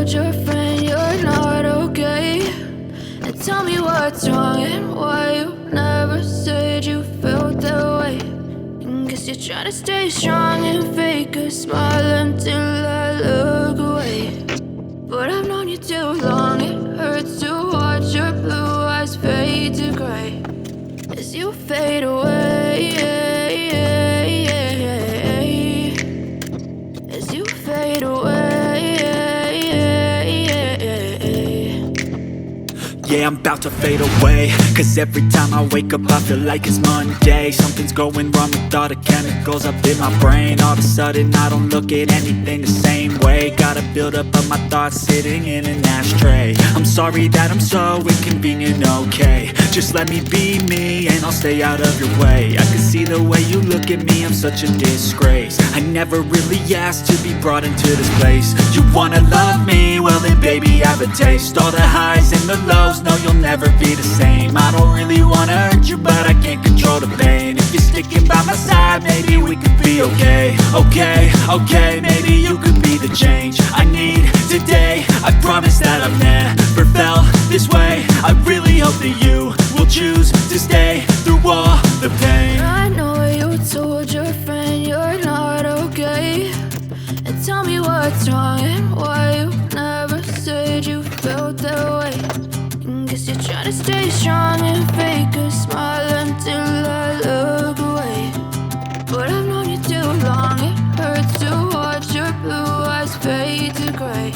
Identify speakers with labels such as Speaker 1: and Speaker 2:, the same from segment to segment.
Speaker 1: told your friend you're not okay, and tell me what's wrong and why you never said you felt that way. And guess you're trying to stay strong and fake a smile until I look away. But I've known you too long, it hurts to watch your blue eyes fade to gray as you fade away, as you fade away.
Speaker 2: Yeah, I'm about to fade away, cause every time I wake up I feel like it's Monday. Something's going wrong with all the chemicals up in my brain. All of a sudden I don't look at anything the same way. Got a build up of my thoughts sitting in an ashtray. I'm sorry that I'm so inconvenient, okay. Just let me be me and I'll stay out of your way. I can see the way you look at me, I'm such a disgrace. I never really asked to be brought into this place. You wanna love me? Well then baby I have a taste. All the highs and the lows, no you'll never be the same. I don't really wanna hurt you but I can't control the pain. If you're sticking by my side maybe we could be okay. Okay, maybe you could be the change I need today. I promise that I've never felt this way. I really hope that you will choose to stay through all the pain.
Speaker 1: I know you told your friend you're not okay, and tell me what's wrong and why you never said you felt that way. And guess you're trying to stay strong and fake a smile until I look away. But I've known you too long, it hurts to watch your blue eyes fade to gray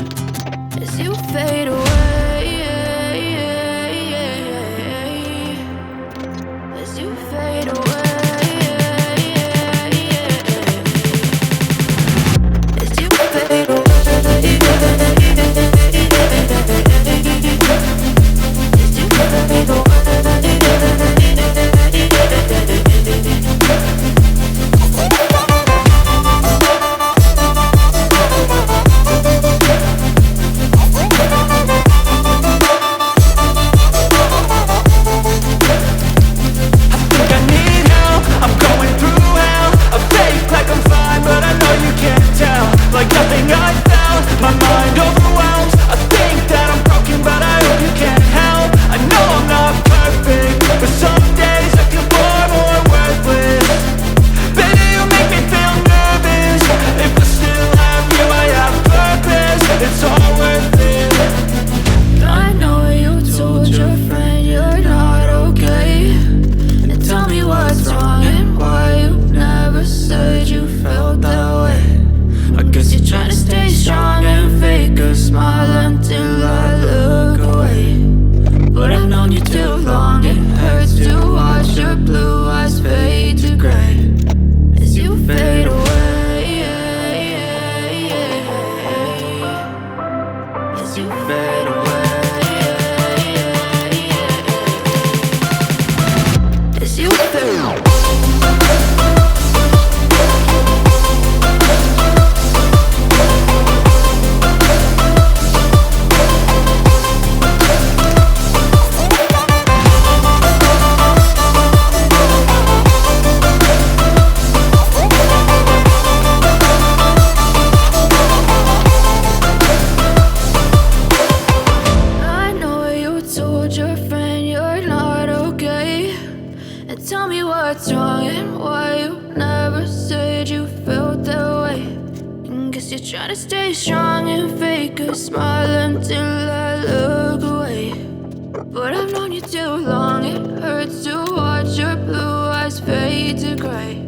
Speaker 1: as you fade away, as you fade away. Trying to stay strong and fake a smile until I look away. But I've known you too long, it hurts to watch your blue eyes fade to gray.